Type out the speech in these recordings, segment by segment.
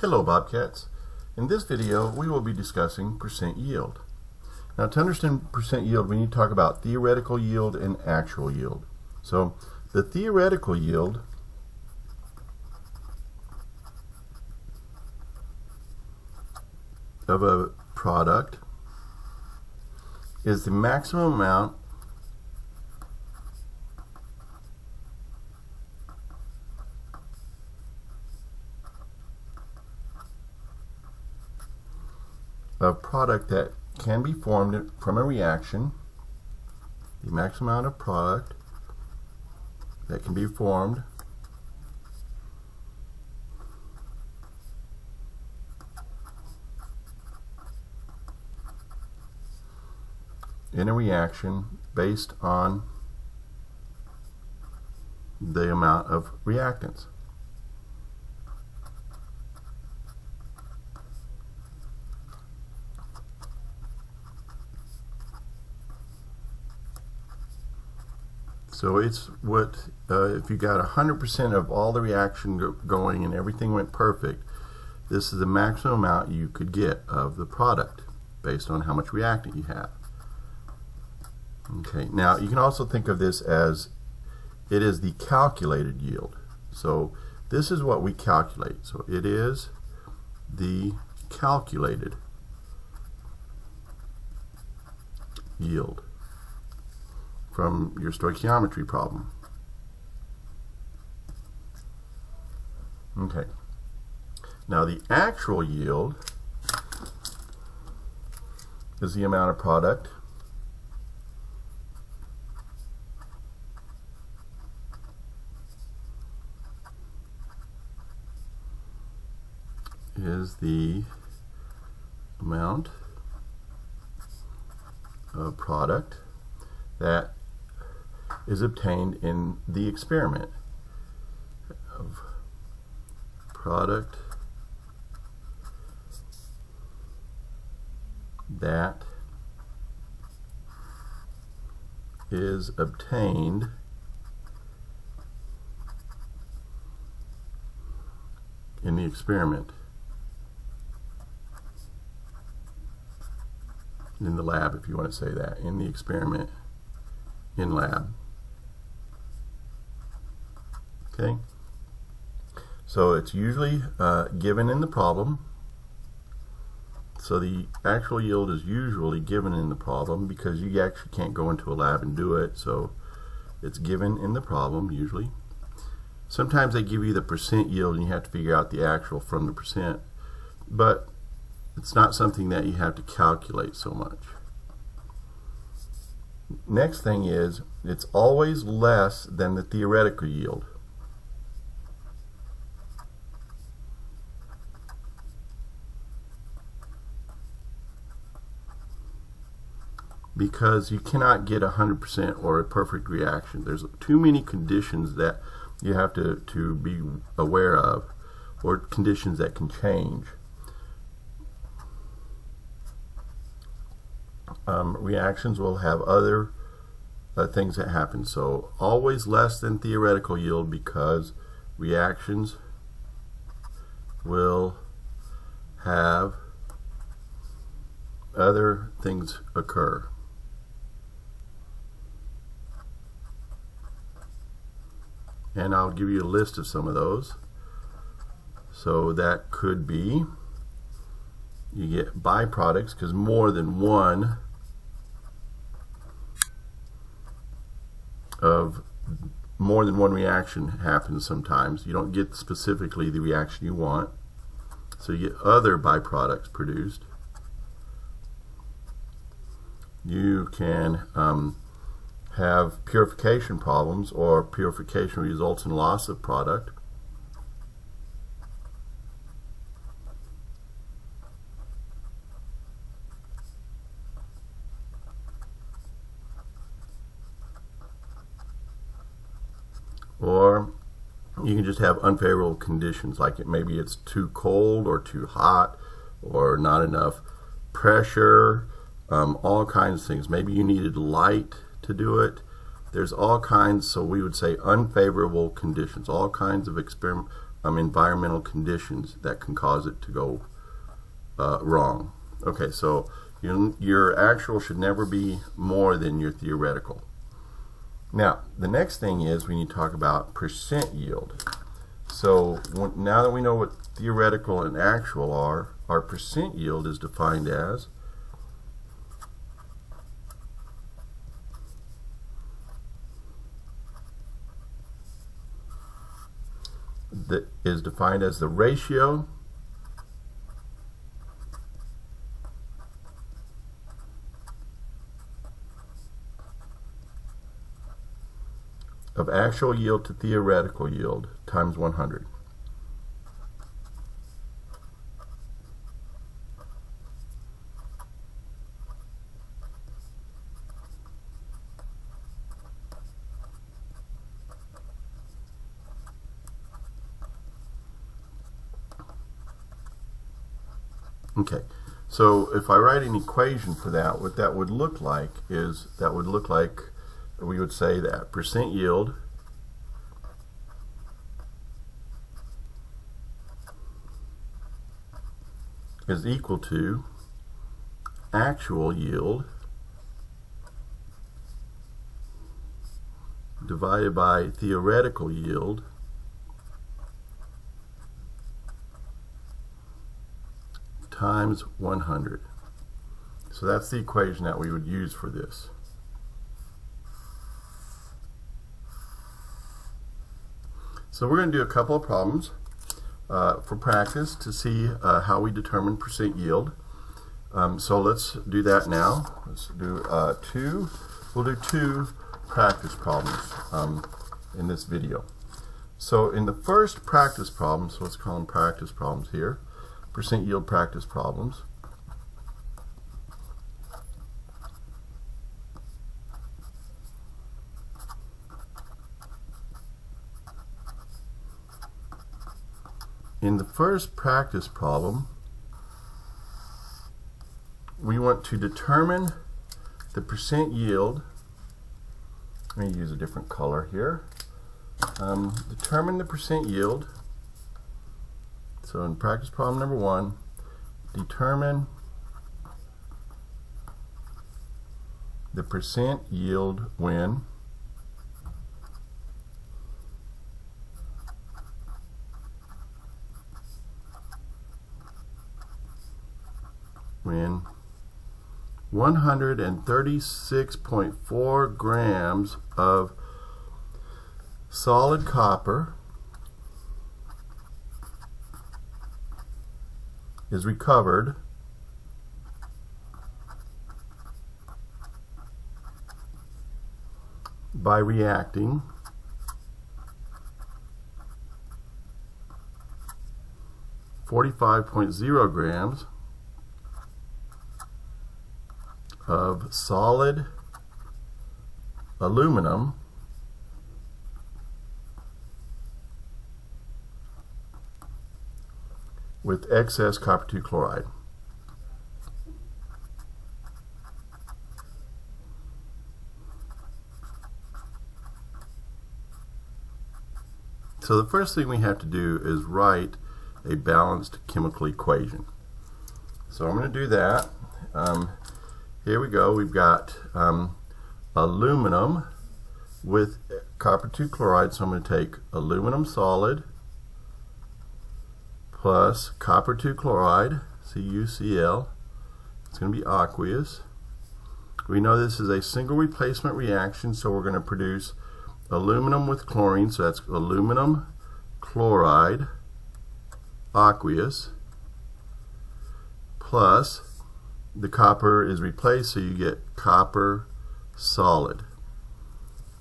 Hello Bobcats. In this video we will be discussing percent yield. Now to understand percent yield we need to talk about theoretical yield and actual yield. So the theoretical yield of a product is the maximum amount of product that can be formed from a reaction, the maximum amount of product that can be formed in a reaction based on the amount of reactants. So it's what, if you got 100% of all the reaction going and everything went perfect, this is the maximum amount you could get of the product based on how much reactant you have. Okay, now you can also think of this as it is the calculated yield. So this is what we calculate. So it is the calculated yield from your stoichiometry problem. Okay. Now the actual yield is the amount of product is the amount of product that is obtained in the experiment of product that is obtained in the experiment, in the lab, if you want to say that, in the experiment in lab. Okay, so it's usually given in the problem. So the actual yield is usually given in the problem because you actually can't go into a lab and do it, so it's given in the problem usually. Sometimes they give you the percent yield and you have to figure out the actual from the percent, but it's not something that you have to calculate so much. Next thing is, it's always less than the theoretical yield. Because you cannot get 100% or a perfect reaction. There's too many conditions that you have to be aware of, or conditions that can change. Reactions will have other things that happen. So always less than theoretical yield because reactions will have other things occur. And I'll give you a list of some of those. So that could be, you get byproducts because more than one reaction happens sometimes. You don't get specifically the reaction you want. So you get other byproducts produced. You can have purification problems, or purification results in loss of product. Or you can just have unfavorable conditions, like maybe it's too cold or too hot or not enough pressure, all kinds of things. Maybe you needed light to do it. There's all kinds, so we would say unfavorable conditions, all kinds of environmental conditions that can cause it to go wrong. Okay, so your actual should never be more than your theoretical. Now, the next thing is we need to talk about percent yield. So now that we know what theoretical and actual are, our percent yield is defined as the ratio of actual yield to theoretical yield times 100. Okay, so if I write an equation for that, what that would look like is we would say that percent yield is equal to actual yield divided by theoretical yield times 100. So that's the equation that we would use for this. So we're going to do a couple of problems for practice to see how we determine percent yield. So let's do that now. Let's do we'll do two practice problems in this video. So in the first practice problem, so let's call them practice problems here, percent yield practice problems. In the first practice problem, we want to determine the percent yield. Let me use a different color here. Determine the percent yield. So in practice problem number 1, determine the percent yield when when 136.4 grams of solid copper is recovered by reacting .0 grams of solid aluminum with excess copper 2 chloride. So the first thing we have to do is write a balanced chemical equation. So I'm going to do that. Here we go. We've got aluminum with copper 2 chloride. So I'm going to take aluminum solid plus copper 2 chloride, CuCl. It's going to be aqueous. We know this is a single replacement reaction, so we're going to produce aluminum with chlorine, so that's aluminum chloride aqueous, plus the copper is replaced, so you get copper solid.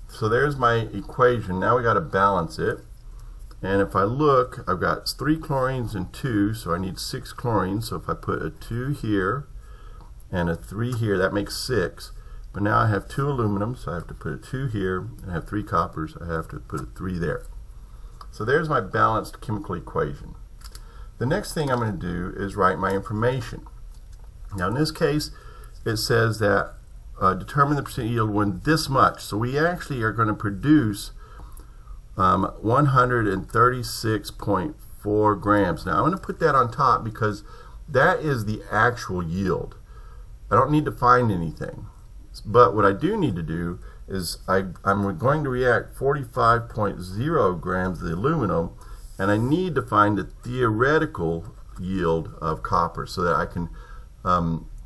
So there's my equation. Now we got to balance it. And if I look, I've got 3 chlorines and 2, so I need 6 chlorines. So if I put a 2 here and a 3 here, that makes 6. But now I have 2 aluminum, so I have to put a 2 here, and I have 3 coppers, I have to put a 3 there. So there's my balanced chemical equation. The next thing I'm going to do is write my information. Now in this case, it says that determine the percent yield when this much. So we actually are going to produce 136.4 grams. Now I'm going to put that on top because that is the actual yield. I don't need to find anything. But what I do need to do is I'm going to react 45.0 grams of the aluminum, and I need to find the theoretical yield of copper so that I can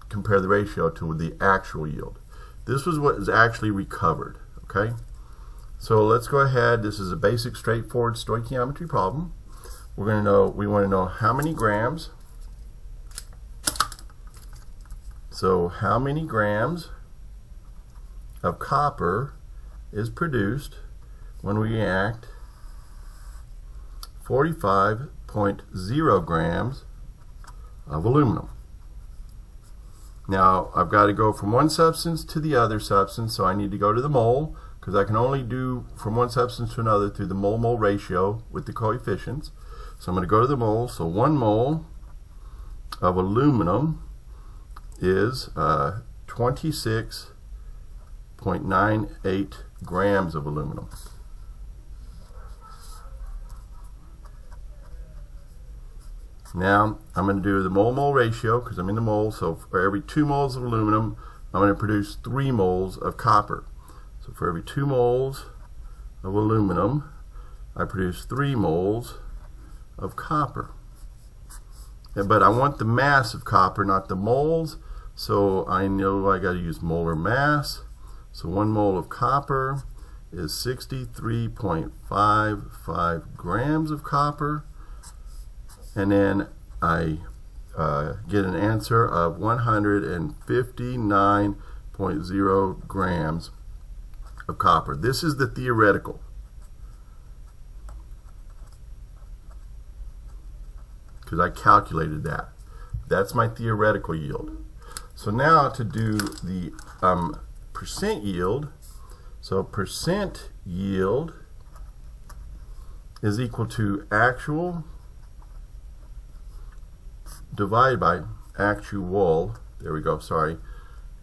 compare the ratio to the actual yield. This was what is actually recovered. Okay, so let's go ahead. This is a basic, straightforward stoichiometry problem. We want to know how many grams. So how many grams of copper is produced when we react 45.0 grams of aluminum. Now I've got to go from one substance to the other substance, so I need to go to the mole, because I can only do from one substance to another through the mole-mole ratio with the coefficients. So I'm going to go to the mole. So 1 mole of aluminum is 26.98 grams of aluminum. Now I'm going to do the mole-mole ratio because I'm in the mole. So for every 2 moles of aluminum, I'm going to produce 3 moles of copper. So for every 2 moles of aluminum, I produce 3 moles of copper. But I want the mass of copper, not the moles. So I know I got to use molar mass. So 1 mole of copper is 63.55 grams of copper. And then I get an answer of 159.0 grams of copper. This is the theoretical. Because I calculated that. That's my theoretical yield. So now to do the percent yield. So percent yield is equal to actual divided by actual, there we go, sorry,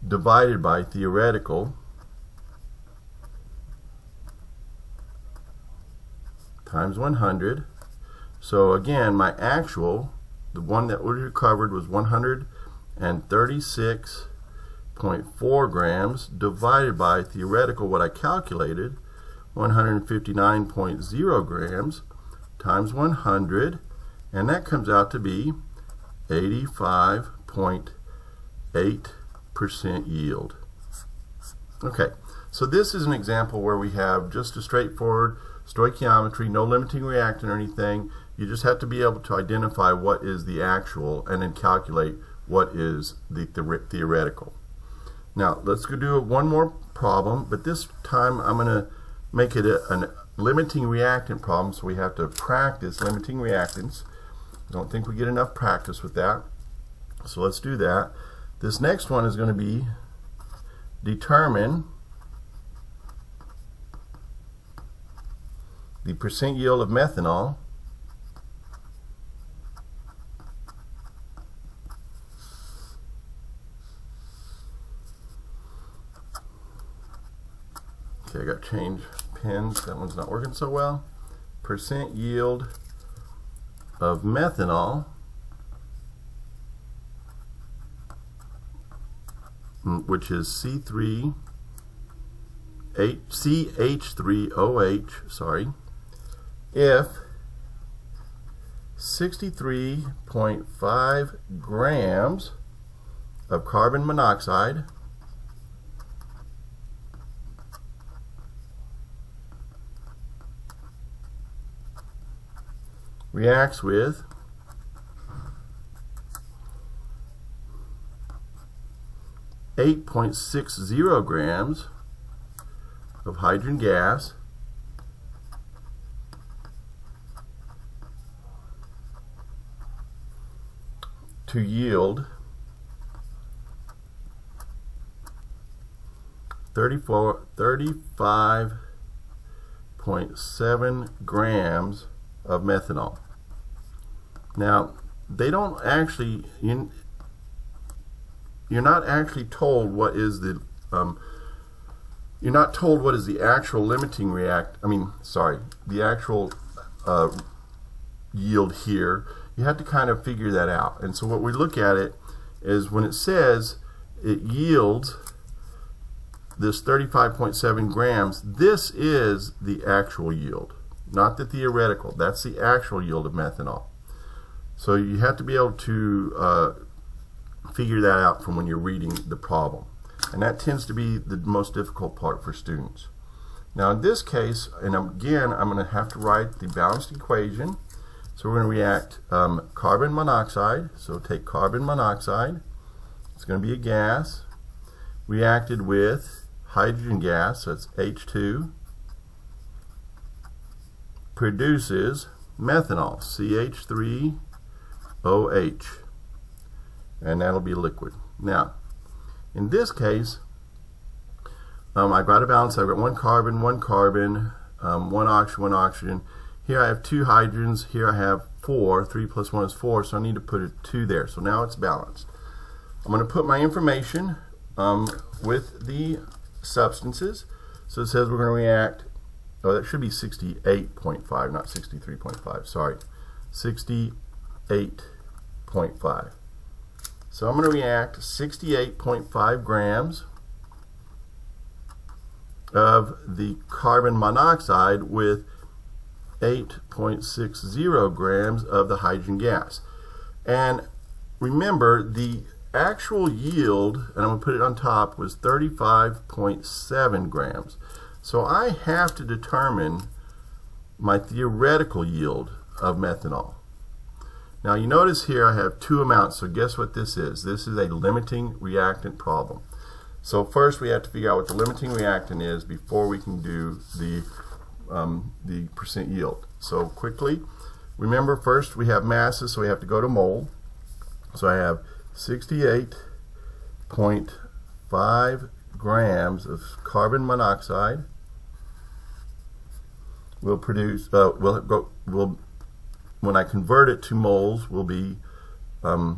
divided by theoretical times 100. So again, my actual, the one that we recovered, was 136.4 grams divided by theoretical, what I calculated, 159.0 grams times 100, and that comes out to be 85.8% yield. Okay, so this is an example where we have just a straightforward stoichiometry, no limiting reactant or anything. You just have to be able to identify what is the actual and then calculate what is the theoretical. Now let's go do one more problem, but this time I'm going to make it a limiting reactant problem, so we have to practice limiting reactants. I don't think we get enough practice with that, so let's do that. This next one is going to be determine the percent yield of methanol okay, I got to change pens, that one's not working so well. Percent yield of methanol which is CH3OH, sorry, if 63.5 grams of carbon monoxide reacts with 8.60 grams of hydrogen gas to yield 35.7 grams of methanol. Now, they don't actually, you're not actually told what is the you're not told what is the actual limiting the actual yield here. You have to kind of figure that out. And so what we look at it is when it says it yields this 35.7 grams, this is the actual yield, not the theoretical. That's the actual yield of methanol. So you have to be able to figure that out from when you're reading the problem. And that tends to be the most difficult part for students. Now in this case, and again, I'm going to have to write the balanced equation. So we're going to react carbon monoxide. So take carbon monoxide. It's going to be a gas. Reacted with hydrogen gas, so it's H2. Produces methanol, CH3OH. And that'll be liquid. Now, in this case, I've got a balance. I've got one carbon, one oxygen. Here I have two hydrogens. Here I have 4. 3 plus 1 is 4, so I need to put a 2 there. So now it's balanced. I'm going to put my information with the substances. So it says we're going to react, oh, that should be 68.5, not 63.5. Sorry, 68.5. So I'm going to react 68.5 grams of the carbon monoxide with 8.60 grams of the hydrogen gas. And remember, the actual yield, and I'm going to put it on top, was 35.7 grams. So I have to determine my theoretical yield of methanol. Now you notice here I have two amounts, so guess what this is? This is a limiting reactant problem. So first we have to figure out what the limiting reactant is before we can do the percent yield. So quickly, remember first we have masses, so we have to go to mole. So I have 68.5 grams of carbon monoxide will produce, when I convert it to moles, will be, you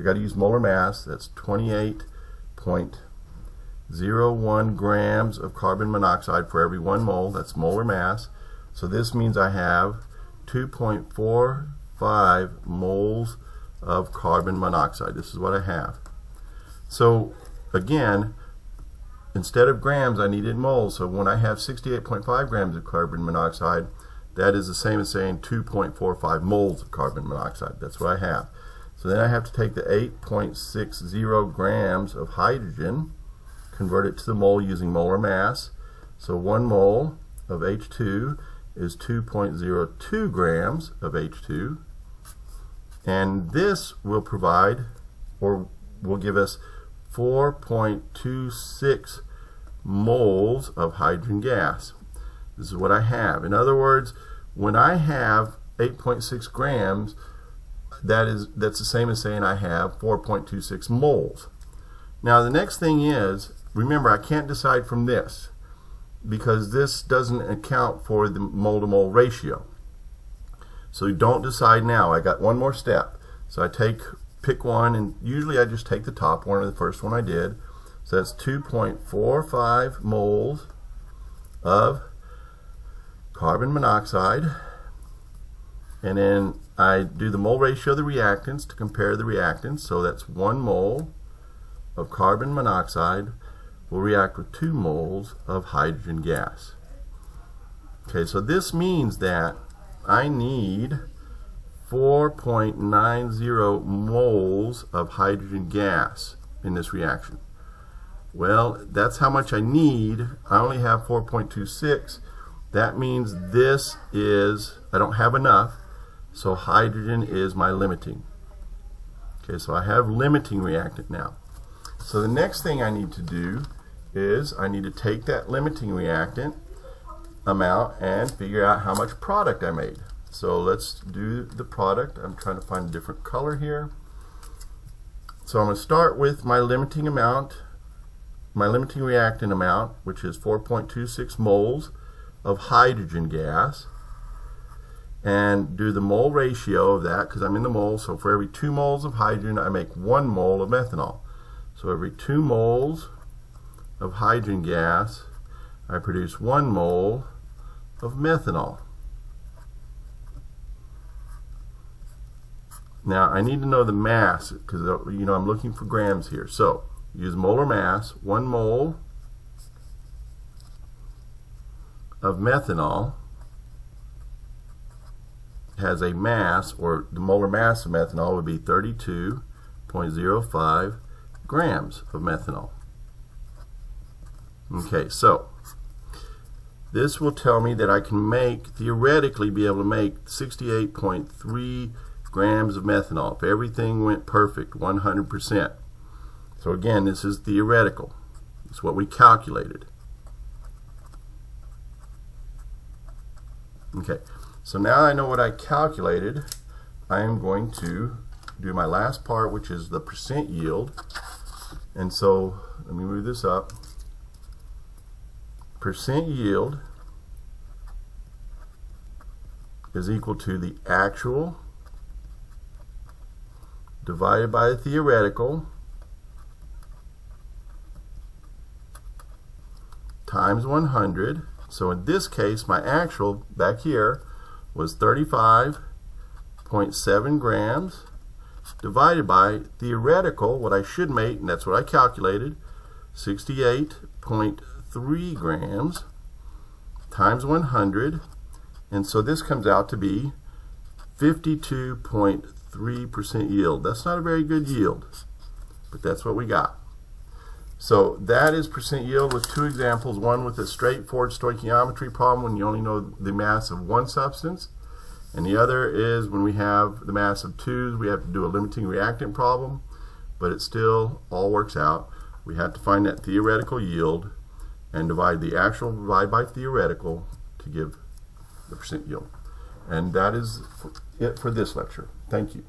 got to use molar mass, that's 28.01 grams of carbon monoxide for every 1 mole, that's molar mass. So this means I have 2.45 moles of carbon monoxide. This is what I have. So again, instead of grams, I needed moles. So when I have 68.5 grams of carbon monoxide, that is the same as saying 2.45 moles of carbon monoxide. That's what I have. So then I have to take the 8.60 grams of hydrogen, convert it to the mole using molar mass. So 1 mole of H2 is 2.02 grams of H2. And this will provide, or will give us 4.26 moles of hydrogen gas. This is what I have. In other words, when I have 8.6 grams, that's the same as saying I have 4.26 moles. Now the next thing is, remember I can't decide from this because this doesn't account for the mole-to-mole ratio. So don't decide now. I got one more step. So I pick one, and usually I just take the top one or the first one I did. So that's 2.45 moles of carbon monoxide. And then I do the mole ratio of the reactants to compare the reactants. So that's 1 mole of carbon monoxide will react with 2 moles of hydrogen gas. Okay, so this means that I need 4.90 moles of hydrogen gas in this reaction. Well, that's how much I need. I only have 4.26. That means this is, I don't have enough, so hydrogen is my limiting. Okay, so I have limiting reactant now. So the next thing I need to do is I need to take that limiting reactant amount and figure out how much product I made. So let's do the product. I'm trying to find a different color here. So I'm going to start with my limiting amount, my limiting reactant amount, which is 4.26 moles of hydrogen gas, and do the mole ratio of that because I'm in the mole. So for every 2 moles of hydrogen, I make 1 mole of methanol. So every 2 moles of hydrogen gas, I produce 1 mole of methanol. Now I need to know the mass because I'm looking for grams here. So use molar mass. 1 mole of methanol has a mass, or the molar mass of methanol would be 32.05 grams of methanol. Okay, so this will tell me that I can theoretically be able to make 68.3 grams of methanol if everything went perfect, 100%. So again, this is theoretical. It's what we calculated. Okay, so now I know what I calculated. I am going to do my last part, which is the percent yield. And so let me move this up. Percent yield is equal to the actual divided by the theoretical times 100. So in this case, my actual back here was 35.7 grams divided by theoretical, what I should make, and that's what I calculated, 68.3 grams times 100. And so this comes out to be 52.3% yield. That's not a very good yield, but that's what we got. So that is percent yield with 2 examples, one with a straightforward stoichiometry problem when you only know the mass of one substance, and the other is when we have the mass of 2, we have to do a limiting reactant problem, but it still all works out. We have to find that theoretical yield and divide the actual by theoretical to give the percent yield. And that is it for this lecture. Thank you.